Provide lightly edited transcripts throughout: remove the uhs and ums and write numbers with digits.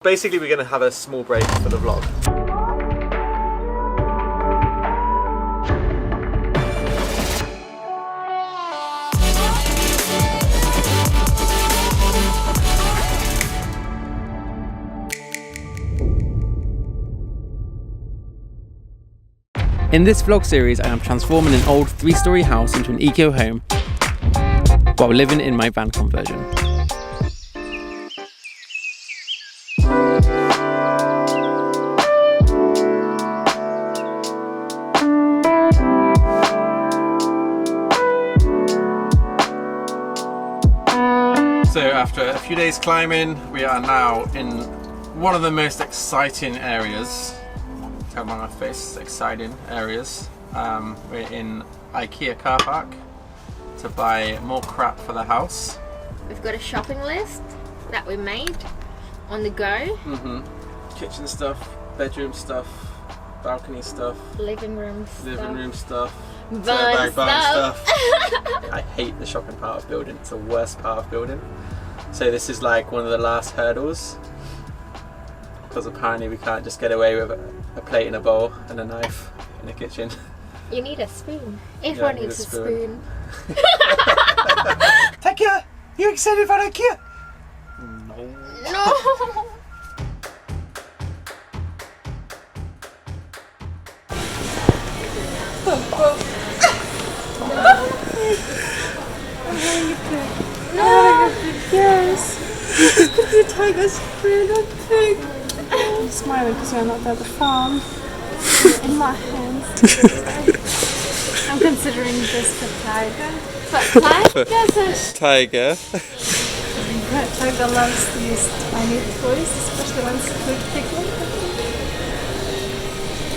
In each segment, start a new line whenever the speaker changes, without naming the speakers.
Basically, we're going to have a small break for the vlog.
In this vlog series, I am transforming an old 3-story house into an eco home while living in my van conversion.
So after a few days climbing, we are now in one of the most exciting areas. Tell by my face, exciting areas. We're in Ikea car park to buy more crap for the house.
We've got a shopping list that we made on the go.
Kitchen stuff, bedroom stuff, balcony stuff,
Living room stuff.
Barn
stuff.
I hate the shopping part of building. It's the worst part of building. So this is like one of the last hurdles, because apparently we can't just get away with a plate and a bowl and a knife in the kitchen.
You need a spoon. Everyone needs a spoon.
Ikea, you excited about Ikea?
No.
No! Yes! Could you take us through the pig? I'm smiling because we're not at the farm. In my hands. I'm considering this for Tiger.
For tigers?
Tiger.
Tiger loves these tiny toys, especially when it's quick tickling.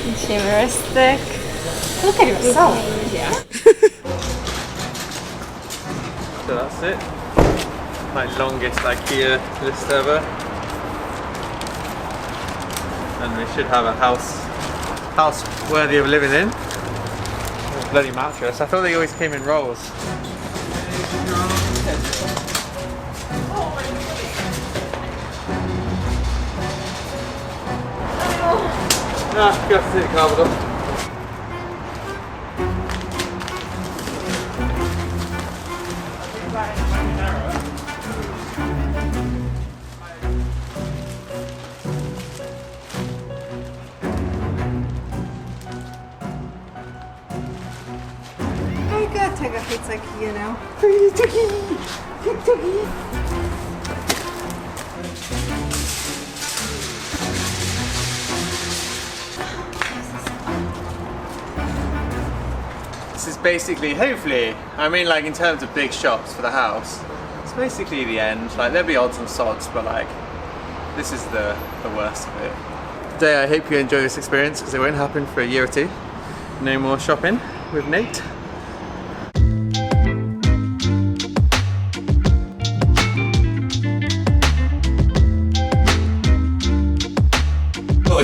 And chimeristic. Look at yourself. Yeah.
So that's it. My longest IKEA list ever. And we should have a house worthy of living in. Oh, bloody mattress. I thought they always came in rolls. Ah, you have to take the carpet off.
Tiger hates Ikea now.
This is basically, hopefully, I mean like in terms of big shops for the house, it's basically the end. Like there'll be odds and sods, but like this is the worst of it. Today I hope you enjoy this experience because it won't happen for a year or two. No more shopping with Nate.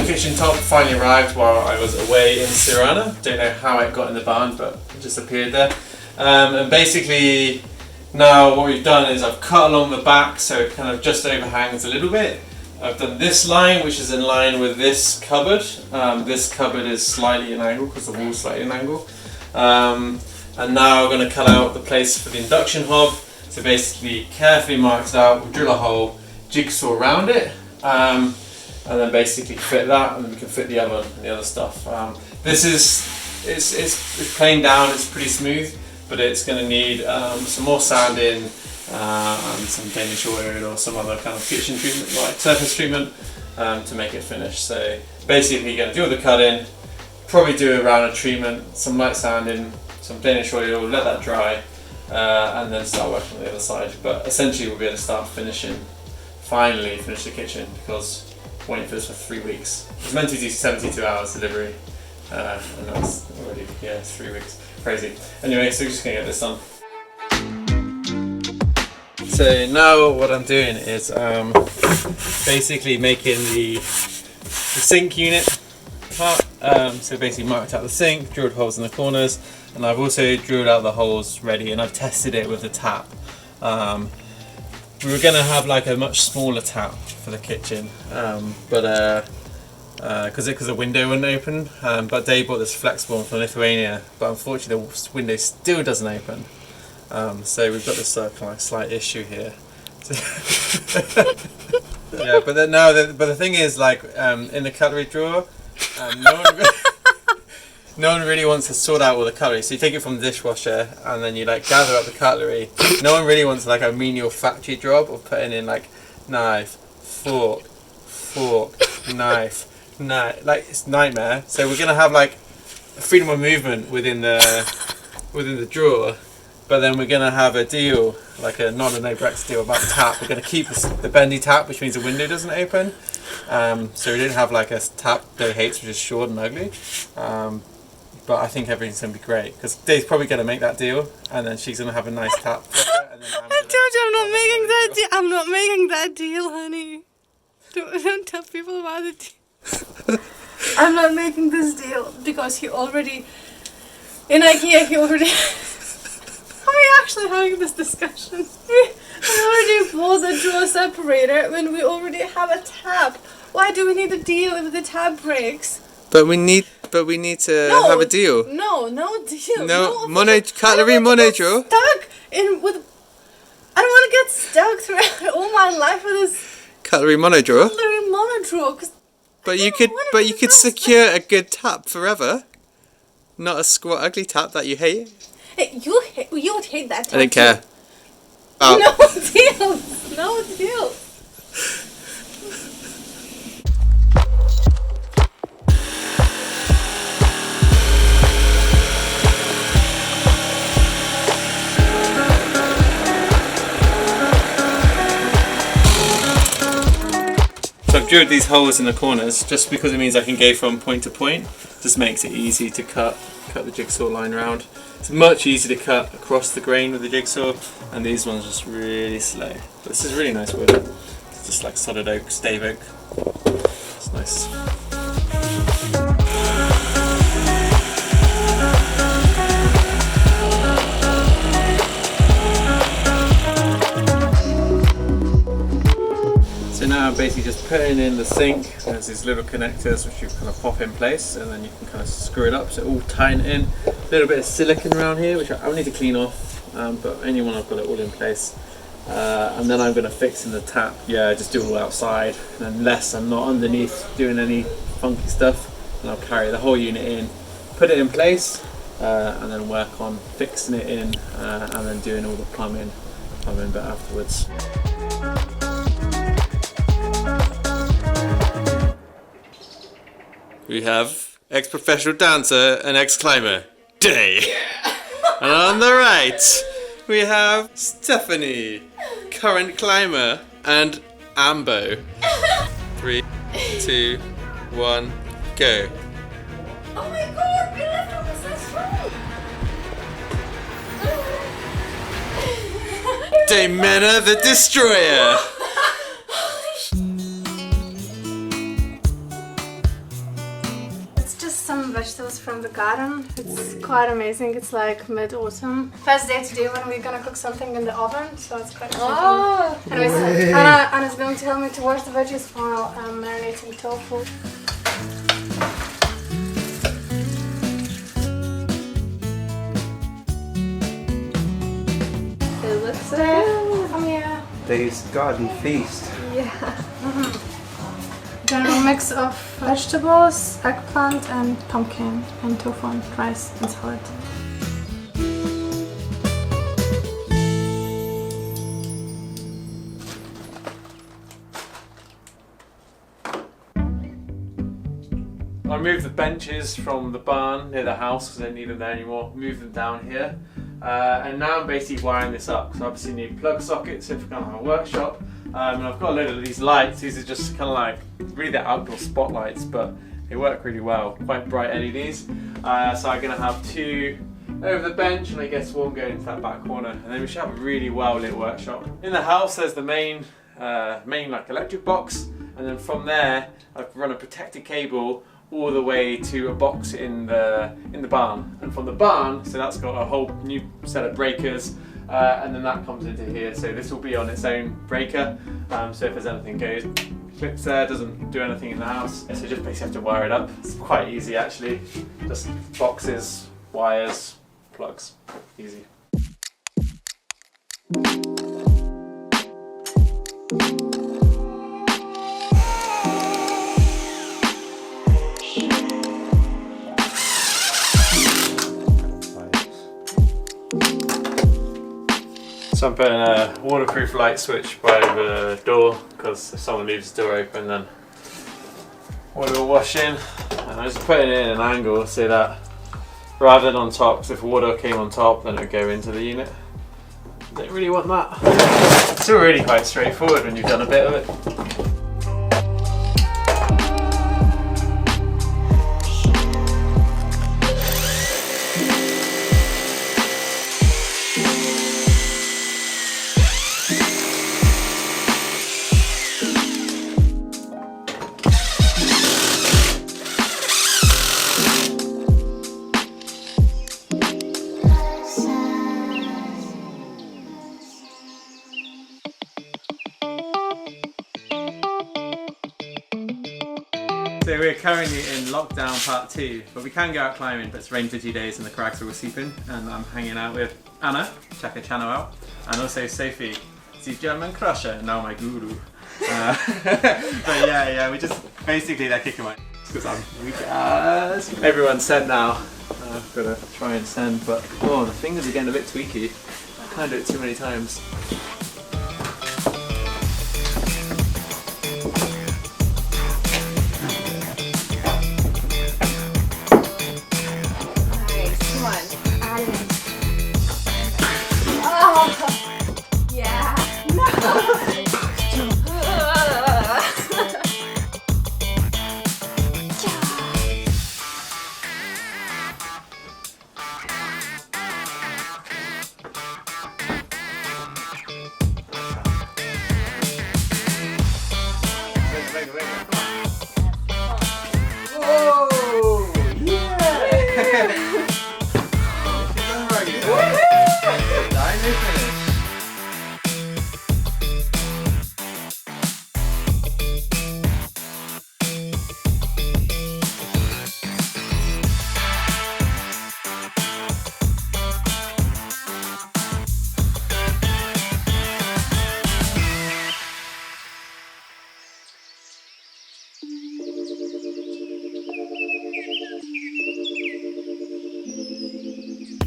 The kitchen top finally arrived while I was away in Siurrana. Don't know how it got in the barn, but it just appeared there. And basically now what we've done is I've cut along the back so it kind of just overhangs a little bit. I've done this line, which is in line with this cupboard. This cupboard is slightly at an angle because the wall's slightly at an angle. And now we're going to cut out the place for the induction hob. So basically carefully marked out, we'll drill a hole, jigsaw around it. And then basically fit that, and then we can fit the oven and the other stuff. This is it's plain down, it's pretty smooth, but it's going to need some more sanding and some Danish oil or some other kind of kitchen treatment, like surface treatment, to make it finish. So basically, you're going to do all the cutting, probably do a round of treatment, some light sanding, some Danish oil, let that dry, and then start working on the other side. But essentially, we'll be able to start finally finish the kitchen, because waiting for this for 3 weeks. It's meant to do 72 hours delivery, and that's already, it's 3 weeks. Crazy. Anyway, so we're just gonna get this done. So now what I'm doing is basically making the sink unit part. So basically marked out the sink, drilled holes in the corners, and I've also drilled out the holes ready, and I've tested it with the tap. we were gonna have like a much smaller tap for the kitchen, but because the window wouldn't open. But Dave bought this flexible one from Lithuania, but unfortunately the window still doesn't open. So we've got this kind of slight issue here. Yeah, but then but the thing is, like, in the cutlery drawer, no one really wants to sort out all the cutlery. So you take it from the dishwasher and then you like gather up the cutlery. No one really wants like a menial factory job of putting in like knife, fork, knife. Like, it's a nightmare. So we're gonna have like freedom of movement within the drawer, but then we're gonna have a deal, like a not a no Brexit deal about the tap. We're gonna keep the bendy tap, which means the window doesn't open. So we didn't have like a tap Dave hates, which is short and ugly. But I think everything's gonna be great because Dave's probably gonna make that deal, and then she's gonna have a nice tap. And then
I told you I'm not making that deal. I'm not making that deal, honey. Don't tell people about it. I'm not making this deal because he already in Ikea. Are we actually having this discussion? We already bought the drawer separator when we already have a tap. Why do we need a deal if the tap breaks?
But we need to have a deal.
No deal.
Cutlery mono drawer.
Stuck in with. I don't want to get stuck throughout all my life with this
Cutlery mono drawer.
cutlery mono drawer.
But you could secure a good tap forever. Not a squat ugly tap that you hate.
Hey, you would hate that tap.
I don't care.
Too.
Oh.
No deal.
So I've drilled these holes in the corners just because it means I can go from point to point. Just makes it easy to cut the jigsaw line round. It's much easier to cut across the grain with the jigsaw, and these ones just really slow. But this is really nice wood. It's just like solid oak, stave oak. It's nice. So now I'm basically just putting in the sink. There's these little connectors which you kind of pop in place, and then you can kind of screw it up so it all tighten in. A little bit of silicone around here which I need to clean off, but anyone I've got it all in place. And then I'm going to fix in the tap. Yeah, just do it all outside, and unless I'm not underneath doing any funky stuff, and I'll carry the whole unit in, put it in place, and then work on fixing it in, and then doing all the plumbing bit afterwards. We have ex-professional dancer and ex-climber, Day. Yeah. And on the right, we have Stephanie, current climber, and Ambo. 3, 2, 1, go.
Oh my god, we left on the side.
Daymena the Destroyer.
Some vegetables from the garden. It's quite amazing. It's like mid-autumn. First day today when we're gonna cook something in the oven, so it's quite exciting. Anyways, Anna's going to help me to wash the veggies while I'm marinating tofu.
It looks so good.
Oh yeah.
Dave's garden feast.
Yeah.
General mix of vegetables, eggplant and pumpkin, and tofu and rice and salad.
I moved the benches from the barn near the house because I don't need them there anymore. Moved them down here, and now I'm basically wiring this up. So obviously need plug sockets if we're going to have a workshop. And I've got a load of these lights. These are just kind of like really the outdoor spotlights, but they work really well. Quite bright LEDs. So I'm going to have 2 over the bench, and I guess one going into that back corner, and then we should have a really well lit workshop. In the house, there's the main like electric box, and then from there I've run a protected cable all the way to a box in the barn, and from the barn, so that's got a whole new set of breakers. and then that comes into here. So this will be on its own breaker. So if there's anything goes, clips there, doesn't do anything in the house. So you just basically have to wire it up. It's quite easy actually. Just boxes, wires, plugs, easy. So I'm putting a waterproof light switch by the door, because if someone leaves the door open then water will wash in. And I'm just putting it in an angle so that rather than on top, because if water came on top then it would go into the unit. Don't really want that. It's already quite straightforward when you've done a bit of it. So we're currently in lockdown part 2, but we can go out climbing, but it's rained for 2 days and the crags are all seeping, and I'm hanging out with Anna, check her channel out, and also Sophie, the German crusher, now my guru. But yeah, we just, basically they're kicking my because I'm weak as. Everyone's sent now. I've got to try and send, but oh, the fingers are getting a bit tweaky. I can't do it too many times.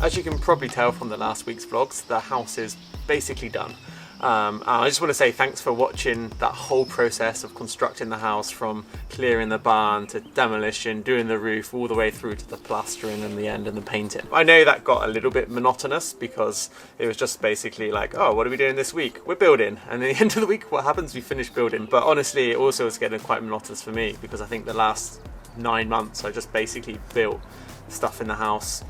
As you can probably tell from the last week's vlogs, the house is basically done. I just want to say thanks for watching that whole process of constructing the house, from clearing the barn to demolition, doing the roof, all the way through to the plastering and the end and the painting. I know that got a little bit monotonous because it was just basically like, oh, what are we doing this week? We're building. And at the end of the week, what happens? We finish building. But honestly, it also was getting quite monotonous for me because I think the last 9 months I just basically built stuff in the house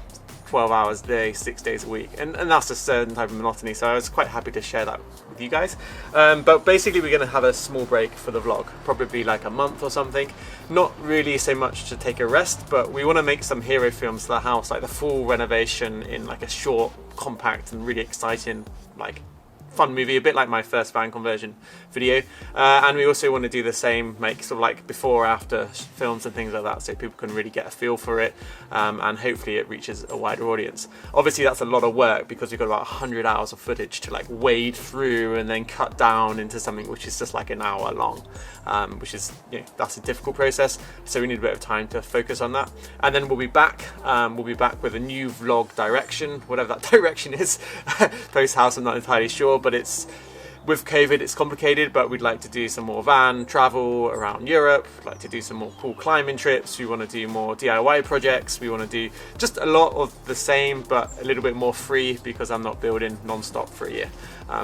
12 hours a day, 6 days a week, and that's a certain type of monotony, so I was quite happy to share that with you guys. But basically we're going to have a small break for the vlog, probably like a month or something. Not really so much to take a rest, but we want to make some hero films to the house, like the full renovation in like a short, compact and really exciting, like fun movie, a bit like my first van conversion video. And we also want to do the same, make sort of like before after films and things like that, so people can really get a feel for it, and hopefully it reaches a wider audience. Obviously that's a lot of work because we've got about 100 hours of footage to like wade through and then cut down into something which is just like an hour long, which is, you know, that's a difficult process, so we need a bit of time to focus on that. And then we'll be back with a new vlog direction, whatever that direction is. Post house, I'm not entirely sure, but it's, with COVID it's complicated, but we'd like to do some more van travel around Europe, we'd like to do some more cool climbing trips, we want to do more DIY projects, we want to do just a lot of the same but a little bit more free because I'm not building non-stop for a year.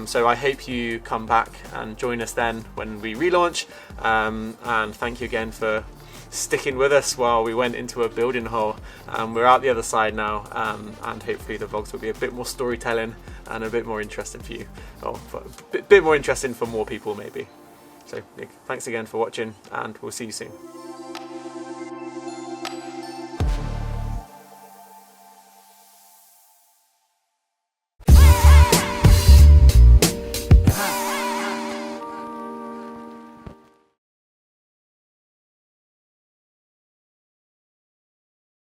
So I hope you come back and join us then when we relaunch, and thank you again for sticking with us while we went into a building hole. We're out the other side now, and hopefully the vlogs will be a bit more storytelling and a bit more interesting for you, or a bit more interesting for more people maybe. So thanks again for watching, and we'll see you soon.